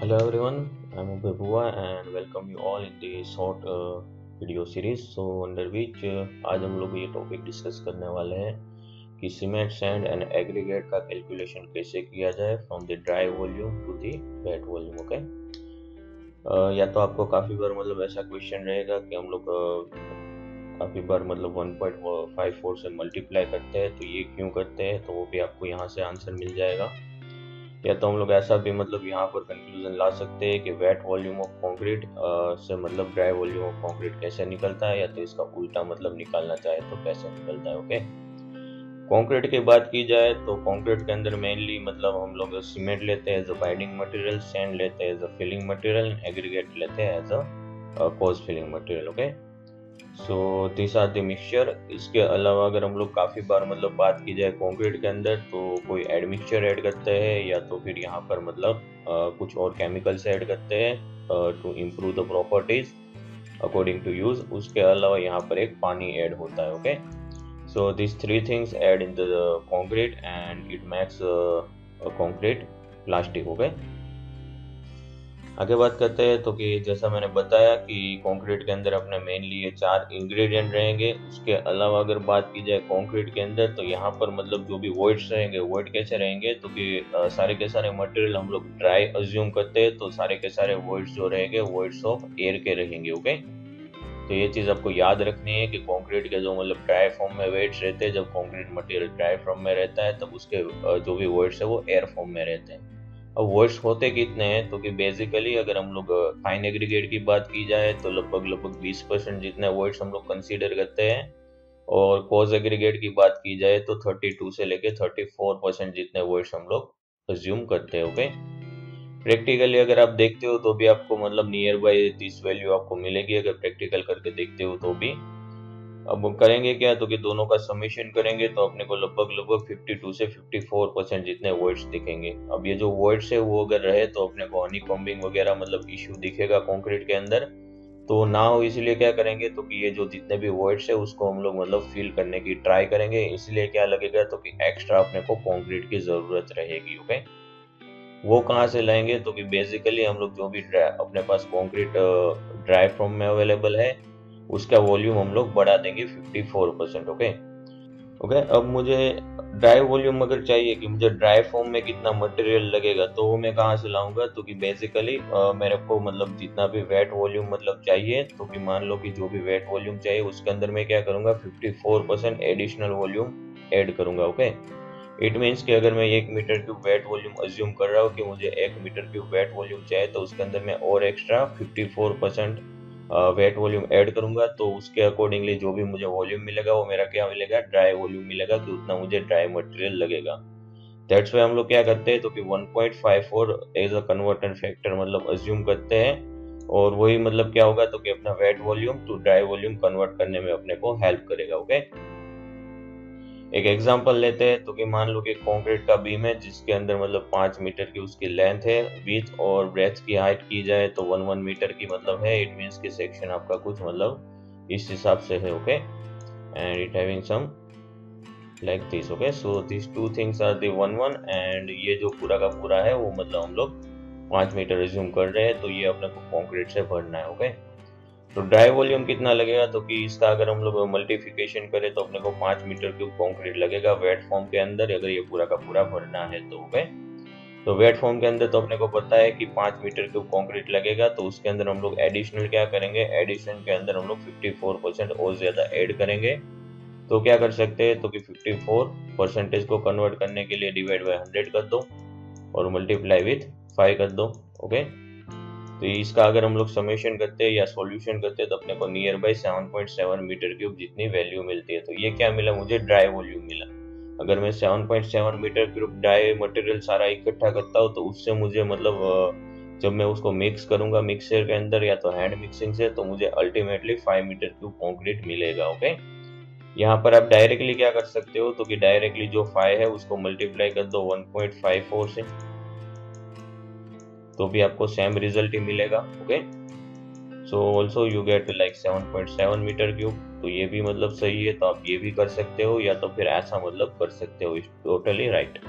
Hello everyone, I'm Ubay Bua and welcome you all in the short video series. So under which आज हम लोग ये topic discuss करने वाले हैं कि सीमेंट सैंड एंड एग्रीगेट का कैलकुलेशन कैसे किया जाए from the dry volume to the wet volume. Okay, या तो आपको काफ़ी बार मतलब ऐसा क्वेश्चन रहेगा कि हम लोग काफ़ी बार मतलब 1.54 से मल्टीप्लाई करते हैं, तो ये क्यों करते हैं, तो वो भी आपको यहाँ से आंसर मिल जाएगा। या तो हम लोग ऐसा भी मतलब यहाँ पर कंक्लूजन ला सकते हैं कि वेट वॉल्यूम ऑफ कंक्रीट से मतलब ड्राई वॉल्यूम ऑफ कंक्रीट कैसे निकलता है, या तो इसका उल्टा मतलब निकालना चाहे तो कैसे निकलता है। ओके, कंक्रीट की बात की जाए तो कंक्रीट के अंदर मेनली मतलब हम लोग सीमेंट लेते हैं as a binding material, sand लेते हैं as a filling material, aggregate लेते हैं as a coarse filling material. Okay, so this are the mixture. इसके अलावा अगर हम लोग काफ़ी बार मतलब बात की जाए कंक्रीट के अंदर तो कोई एडमिक्सचर ऐड करते हैं, या तो फिर यहाँ पर मतलब कुछ और केमिकल्स ऐड करते हैं to improve the properties according to use. उसके अलावा यहाँ पर एक पानी ऐड होता है। Okay, so this three things add in the concrete and it makes concrete plastic. Okay, आगे बात करते हैं तो कि जैसा मैंने बताया कि कंक्रीट के अंदर अपने मेनली ये चार इंग्रेडिएंट रहेंगे। उसके अलावा अगर बात की जाए कंक्रीट के अंदर तो यहाँ पर मतलब जो भी वॉइड्स रहेंगे, वॉइड कैसे रहेंगे तो कि सारे के सारे मटेरियल हम लोग ड्राई अज्यूम करते हैं, तो सारे के सारे वॉइड्स जो रहेंगे वॉइड्स ऑफ एयर के रहेंगे। ओके, तो ये चीज़ आपको याद रखनी है कि कंक्रीट के जो मतलब ड्राई फॉर्म में वेट्स रहते हैं, जब कंक्रीट मटेरियल ड्राई फॉर्म में रहता है तब उसके जो भी वॉइड्स है वो एयर फॉर्म में रहते हैं। अब वॉइड्स होते कितने हैं तो कि बेसिकली अगर हम लोग फाइन एग्रीगेट की बात की जाए तो लगभग 20% जितने वॉइड्स हम लोग कंसीडर करते हैं, और कोर्स एग्रीगेट की बात की जाए तो 32 से लेके 34% जितने वॉइड्स हम लोग अज्यूम करते हैं। ओके, प्रैक्टिकली अगर आप देखते हो तो भी आपको मतलब नियर बाई दिस वैल्यू आपको मिलेगी अगर प्रैक्टिकल करके देखते हो तो भी। अब करेंगे क्या तो कि दोनों का समेशन करेंगे तो अपने को लगभग 52 से 54% जितने वॉइड्स दिखेंगे। अब ये जो वॉइड्स है वो अगर रहे तो अपने को हनी कॉम्बिंग वगैरह मतलब इश्यू दिखेगा कंक्रीट के अंदर, तो ना हो इसलिए क्या करेंगे तो कि ये जो जितने भी वॉइड्स है उसको हम लोग मतलब फिल करने की ट्राई करेंगे। इसलिए क्या लगेगा तो कि एक्स्ट्रा अपने को कंक्रीट की जरूरत रहेगी। ओके, वो कहाँ से लाएंगे तो कि बेसिकली हम लोग जो भी अपने पास कंक्रीट ड्राई फॉर्म में अवेलेबल है उसका वॉल्यूम हम लोग बढ़ा देंगे 54%। ओके, ओके, अब मुझे ड्राई वॉल्यूम अगर चाहिए कि मुझे ड्राई फॉर्म में कितना मटेरियल लगेगा तो वो मैं कहाँ से लाऊंगा तो कि बेसिकली मेरे को मतलब जितना भी वेट वॉल्यूम मतलब चाहिए, तो कि मान लो कि जो भी वेट वॉल्यूम चाहिए उसके अंदर मैं क्या करूंगा 54% एडिशनल वॉल्यूम ऐड करूंगा। ओके, इट मीन्स कि अगर मैं 1 metre cube wet volume assume कर रहा हूँ कि मुझे 1 मीटर क्यूब वेट वॉल्यूम चाहिए, तो उसके अंदर मैं और एक्स्ट्रा 54% वेट वॉल्यूम ऐड करूंगा, तो उसके अकॉर्डिंगली जो भी मुझे वॉल्यूम मिलेगा वो मेरा क्या मिलेगा, ड्राई वॉल्यूम मिलेगा कि उतना मुझे ड्राई मटेरियल लगेगा। दैट्स वाई हम लोग क्या करते हैं तो कि 1.54 एज अ कन्वर्टन फैक्टर मतलब अज्यूम करते हैं, और वही मतलब क्या होगा तो कि अपना wet volume to dry volume convert करने में अपने को हेल्प करेगा। ओके, एक एग्जांपल लेते हैं तो कि मान लो कि कंक्रीट का बीम है जिसके अंदर मतलब 5 मीटर की उसकी लेंथ है, विड्थ और ब्रेथ की हाइट की जाए तो 1 मीटर की मतलब है। इट मींस कि सेक्शन आपका कुछ मतलब इस हिसाब से है। Okay, and it having some like this. Okay, so this two things are the 1 and ये जो पूरा का पूरा है वो मतलब हम लोग 5 मीटर रिज्यूम कर रहे हैं, तो ये अपने को कंक्रीट से भरना है। ओके, तो ड्राई वॉल्यूम कितना लगेगा तो कि इसका अगर हम लोग मल्टीप्लिकेशन करें तो अपने को 5 मीटर क्यूब कंक्रीट लगेगा वेट फॉर्म के अंदर, अगर ये पूरा का पूरा भरना है तो। ओके, तो वेट फॉर्म के अंदर तो अपने को पता है कि 5 मीटर क्यूब कंक्रीट लगेगा, तो उसके अंदर हम लोग एडिशनल क्या करेंगे, एडिशन के अंदर हम लोग 54% और ज्यादा ऐड करेंगे। तो क्या कर सकते हैं तो कि 54% को कन्वर्ट करने के लिए डिवाइड बाय 100 कर दो और मल्टीप्लाई विथ 5 कर दो। ओके, तो इसका अगर हम लोग समेशन करते हैं या सॉल्यूशन करते हैं तो अपने को नियर बाई 7.7 मीटर क्यूब जितनी वैल्यू मिलती है। तो ये क्या मिला मुझे, ड्राई वॉल्यूम मिला। अगर मैं 7.7 मीटर क्यूब ड्राई मटेरियल सारा इकट्ठा करता हूँ तो उससे मुझे मतलब जब मैं उसको मिक्स करूंगा मिक्सर के अंदर या तो हैंड मिक्सिंग से, तो मुझे अल्टीमेटली 5 मीटर क्यूब कॉन्क्रीट मिलेगा। ओके, यहाँ पर आप डायरेक्टली क्या कर सकते हो तो कि डायरेक्टली जो 5 है उसको मल्टीप्लाई कर दो 1.54 से, तो भी आपको सेम रिजल्ट ही मिलेगा। Okay, so also you get like 7.7 metre cube, तो ये भी मतलब सही है, तो आप ये भी कर सकते हो या तो फिर ऐसा मतलब कर सकते हो, टोटली राइट।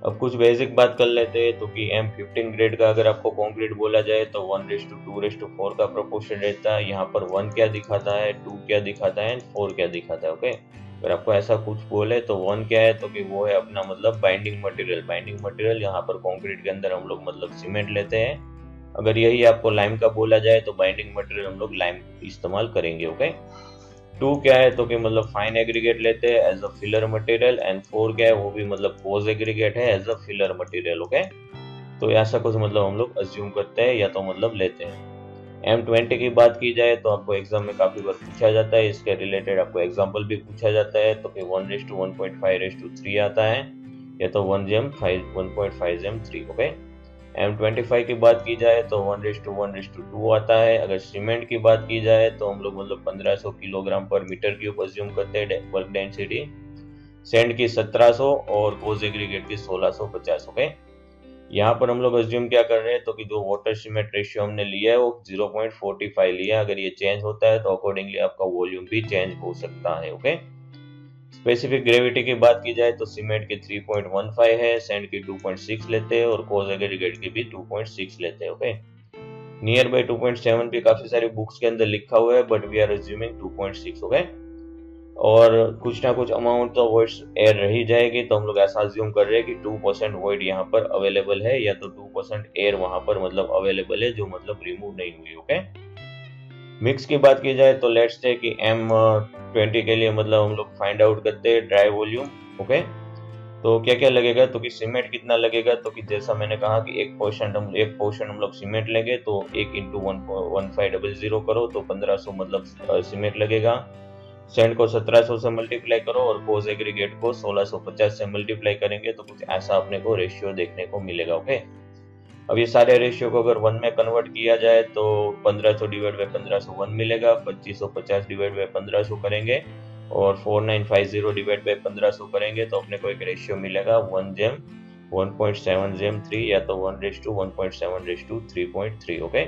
अब कुछ बेसिक बात कर लेते हैं। तो कि M15 ग्रेड का अगर आपको कंक्रीट बोला जाए तो 1:2:4 का प्रोपोर्शन रहता है। यहाँ पर 1 क्या दिखाता है, 2 क्या दिखाता है, 4 क्या दिखाता है। ओके, अगर आपको ऐसा कुछ बोले तो 1 क्या है, तो कि वो है अपना मतलब बाइंडिंग मटेरियल। बाइंडिंग मटेरियल यहाँ पर कंक्रीट के अंदर हम लोग मतलब सीमेंट लेते हैं। अगर यही आपको लाइम का बोला जाए तो बाइंडिंग मटेरियल हम लोग लाइम इस्तेमाल करेंगे। ओके, 2 क्या है, तो कि मतलब फाइन एग्रीगेट लेते हैं as a filler material. And 4 क्या है, वो भी मतलब कोज एग्रीगेट है as a filler material. Okay, तो ऐसा कुछ मतलब हम लोग अज्यूम करते हैं या तो मतलब लेते हैं। M20 की बात की जाए तो आपको एग्जाम में काफी बार पूछा जाता है, इसके रिलेटेड आपको एग्जाम्पल भी पूछा जाता है। तो कि 1:1.5:3 आता है या तो 1:5:3। ओके, M25 की बात की जाए तो 1:1:2 आता है। अगर सीमेंट की बात की जाए तो हम लोग मतलब 1500 किलोग्राम पर मीटर क्यूब अज्यूम करते हैं वर्क डेंसिटी। सैंड की 1700 और कोज एग्रीगेट की 1650। ओके, यहाँ पर हम लोग अज्यूम क्या कर रहे हैं, तो कि जो वाटर सीमेंट रेशियो हमने लिया है वो 0.45 लिया है। अगर ये चेंज होता है तो अकॉर्डिंगली आपका वॉल्यूम भी चेंज हो सकता है। ओके, स्पेसिफिक ग्रेविटी की बात की जाए तो सीमेंट की 3.15 है, सैंड की 2.6 लेते हैं और कोज एग्रीगेट की भी 2.6 लेते हैं। ओके, नियर बाय 2.7 भी काफी सारी बुक्स के अंदर लिखा हुआ है, but we are assuming 2.6। Okay, और कुछ ना कुछ अमाउंट तो वॉइड्स एयर रही जाएगी, तो हम लोग ऐसा अज्यूम कर रहे हैं कि 2% वॉइड यहाँ पर अवेलेबल है या तो 2% एयर वहां पर मतलब अवेलेबल है जो मतलब रिमूव नहीं हुई। ओके, मिक्स की बात की जाए तो लेट्स से कि M20 के लिए मतलब हम लोग फाइंड आउट करते हैं ड्राई वॉल्यूम। ओके, तो क्या क्या लगेगा, तो कि सीमेंट कितना लगेगा, तो कि जैसा मैंने कहा कि एक पोर्शन हम लोग सीमेंट लेंगे तो 1 × 1.1500 करो तो 1500 मतलब सीमेंट लगेगा। सैंड को 1700 से मल्टीप्लाई करो और कोज एग्रीगेट को 1650 से मल्टीप्लाई करेंगे तो कुछ ऐसा अपने को रेशियो देखने को मिलेगा। ओके, अब ये सारे रेशियो को अगर 1 में कन्वर्ट किया जाए तो 1500 डिवाइड बाय 1500 1 मिलेगा, 2550 डिवाइड बाय 1500 करेंगे और 4950 डिवाइड बाय 1500 करेंगे तो अपने को एक रेशियो मिलेगा 1:1.7:3 या तो 1:1.7:3.3। ओके,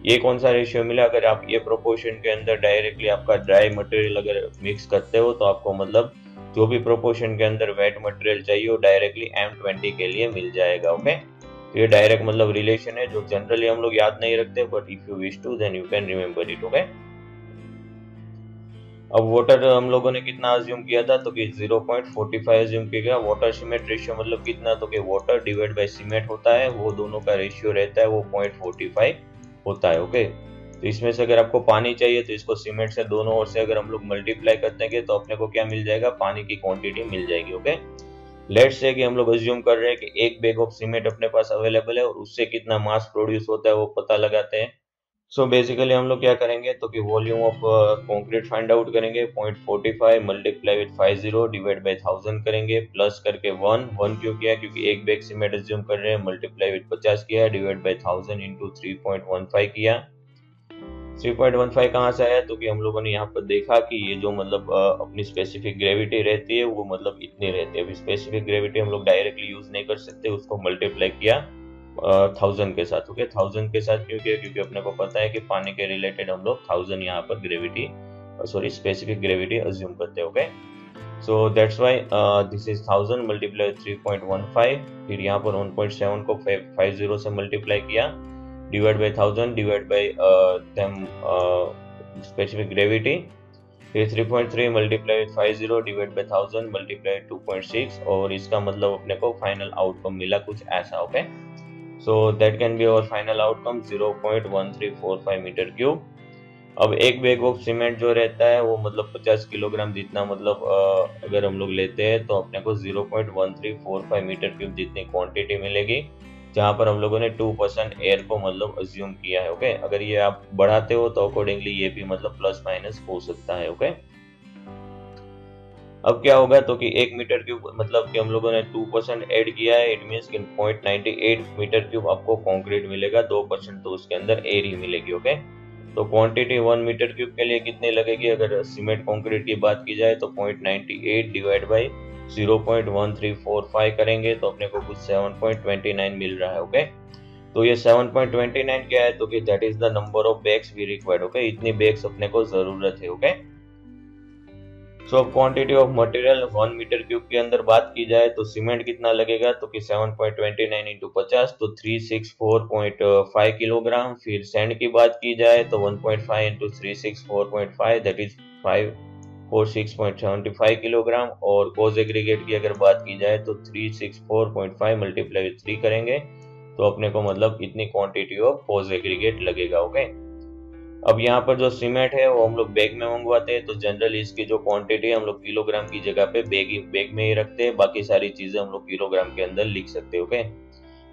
ये कौन सा रेशियो मिला, अगर आप ये प्रोपोर्शन के अंदर डायरेक्टली आपका ड्राई मटेरियल अगर मिक्स करते हो तो आपको मतलब जो भी प्रोपोर्शन के अंदर वेट मटेरियल चाहिए वो डायरेक्टली M20 के लिए मिल जाएगा। ओके, तो ये डायरेक्ट मतलब रिलेशन है जो जनरली हम लोग याद नहीं रखते, but if you wish to then you can remember it. Okay, अब वाटर हम लोगों ने कितना अज्यूम किया था, तो कि 0.45 अज्यूम किया गया। वाटर सीमेंट रेशियो मतलब कितना, तो कि वाटर डिवाइड बाय सीमेंट होता है, वो दोनों का रेशियो रहता है वो 0.45 होता है। ओके, तो इसमें से अगर आपको पानी चाहिए तो इसको सीमेंट से दोनों ओर से अगर हम लोग मल्टीप्लाई करते हैं तो अपने को क्या मिल जाएगा, पानी की क्वांटिटी मिल जाएगी। ओके, लेट्स से कि हम लोग अज्यूम कर रहे हैं कि एक बैग ऑफ सीमेंट अपने पास अवेलेबल है और उससे कितना मास प्रोड्यूस होता है वो पता लगाते हैं। सो बेसिकली हम लोग क्या करेंगे, तो कि volume of concrete find out करेंगे। 0.45 मल्टीप्लाई विद 50 डिवाइड बाय 1000 करेंगे, प्लस करके 1 क्यों किया, क्योंकि एक बैग सीमेंट अज्यूम कर रहे हैं, मल्टीप्लाई विद 50 किया, डिवाइड बाय 1000 इंटू 3.15 किया। 3.15 कहाँ से आया, तो कि हम लोगों ने यहाँ पर देखा कि ये जो मतलब अपनी स्पेसिफिक ग्रेविटी रहती है वो मतलब इतनी रहती है। अभी स्पेसिफिक ग्रेविटी हम लोग डायरेक्टली यूज नहीं कर सकते, उसको मल्टीप्लाई किया 1000 के साथ। ओके, 1000 के साथ क्यों किया, क्योंकि अपने को पता है कि पानी के रिलेटेड हम लोग 1000 यहाँ पर ग्रेविटी स्पेसिफिक ग्रेविटी अज्यूम करते हैं। Okay, so that's why this is 1000 multiply 3.15, फिर यहाँ पर 1.7 को 50 से मल्टीप्लाई किया, divide by 1000 divide by specific gravity, फिर 3.3 multiply with 50 divide by 1000 multiply 2.6, और इसका मतलब अपने को फाइनल आउटकम मिला कुछ ऐसा। Okay, so that can be our final outcome 0.1345 metre cube. अब एक बैग ऑफ सीमेंट जो रहता है वो मतलब 50 किलोग्राम जितना मतलब अगर हम लोग लेते हैं तो अपने को 0.1345 मीटर क्यूब जितनी क्वांटिटी मिलेगी, जहां पर हम लोगों ने 2% एयर को मतलब अज्यूम किया है। ओके, अगर ये आप बढ़ाते हो तो अकॉर्डिंगली ये भी मतलब प्लस माइनस हो सकता है। ओके, अब क्या होगा, तो कि 1 मीटर क्यूब मतलब कि हम लोगों ने 2% ऐड किया है, इट मींस कि 0.98 मीटर क्यूब आपको कंक्रीट मिलेगा, 2% तो उसके अंदर एयर ही मिलेगी। ओके, तो क्वांटिटी 1 मीटर क्यूब के लिए कितनी लगेगी, अगर सीमेंट कंक्रीट की बात की जाए तो 0.98 डिवाइड बाय 0.1345 करेंगे तो अपने को कुछ 7.29 मिल रहा है। ओके, तो ये 7.29 क्या है, तो कि that is the number of bags we required. Okay, इतनी बैग्स अपने को जरूरत है। ओके, सो अब quantity of material 1 metre cube के अंदर बात की जाए तो सीमेंट कितना लगेगा, तो कि 7.29 इंटू 50 तो 364.5 किलोग्राम। फिर सैंड की बात की जाए तो 1.5 इंटू 364.5 दैट इज 546.75 किलोग्राम। और कोज एग्रीगेट की अगर बात की जाए तो 364.5 मल्टीप्लाई 3 करेंगे तो अपने को मतलब इतनी क्वांटिटी ऑफ कोज एग्रीगेट लगेगा। ओके, अब यहाँ पर जो सीमेंट है वो हम लोग बैग में मंगवाते हैं, तो जनरली इसकी जो क्वांटिटी है हम लोग किलोग्राम की जगह पे बैग में ही रखते हैं, बाकी सारी चीजें हम लोग किलोग्राम के अंदर लिख सकते हैं। ओके,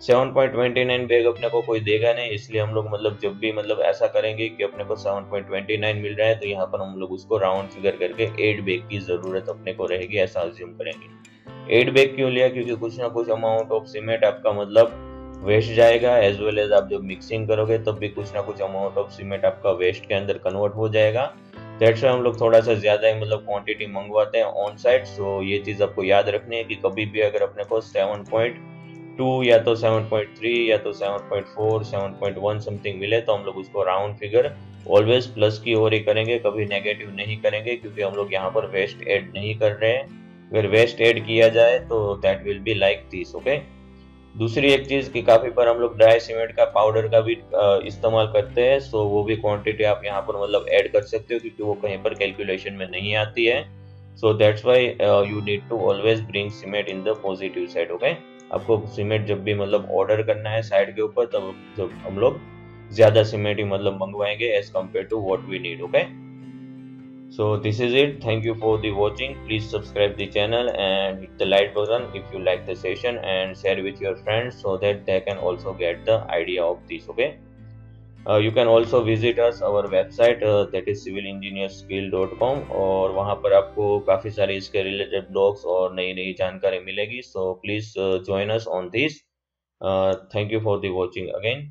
7.29 बैग अपने को कोई देगा नहीं, इसलिए हम लोग मतलब जब भी मतलब ऐसा करेंगे कि अपने को 7.29 मिल रहा है तो यहाँ पर हम लोग उसको राउंड फिगर करके 8 बैग की जरूरत अपने को रहेगी, ऐसा अज्यूम करेंगे। 8 बैग क्यों लिया, क्योंकि कुछ ना कुछ अमाउंट ऑफ सीमेंट आपका मतलब वेस्ट जाएगा, एज वेल एज आप जब मिक्सिंग करोगे तब भी कुछ ना कुछ अमाउंट ऑफ सीमेंट आपका वेस्ट के अंदर कन्वर्ट हो जाएगा। दैट्स व्हाई हम लोग थोड़ा सा ज्यादा ही मतलब क्वांटिटी मंगवाते हैं ऑन साइट। सो ये चीज आपको याद रखनी है कि कभी भी अगर अपने को 7.2 या तो 7.3 या तो 7.4 7.1 समथिंग मिले तो हम लोग उसको राउंड फिगर ऑलवेज प्लस की ओर ही करेंगे, कभी नेगेटिव नहीं करेंगे, क्योंकि हम लोग यहाँ पर वेस्ट ऐड नहीं कर रहे हैं। अगर वेस्ट ऐड किया जाए तो that will be like this. Okay, दूसरी एक चीज कि काफी बार हम लोग ड्राई सीमेंट का पाउडर का भी इस्तेमाल करते हैं, सो वो भी क्वांटिटी आप यहाँ पर मतलब ऐड कर सकते हो, क्योंकि वो कहीं पर कैलकुलेशन में नहीं आती है। So that's why you need to always bring cement in the positive side. Okay, आपको सीमेंट जब भी मतलब ऑर्डर करना है साइड के ऊपर, तब जब हम लोग ज्यादा सीमेंट ही मतलब मंगवाएंगे as compare to what we need. Okay, so this is it. Thank you for the watching. Please subscribe the channel and hit the like button if you like the session, and share with your friends so that they can also get the idea of this. Okay. You can also visit us our website that is civilengineerskill.com, और वहाँ पर आपको काफ़ी सारे इसके related blogs और नई नई जानकारी मिलेगी। So please join us on this. Thank you for the watching again.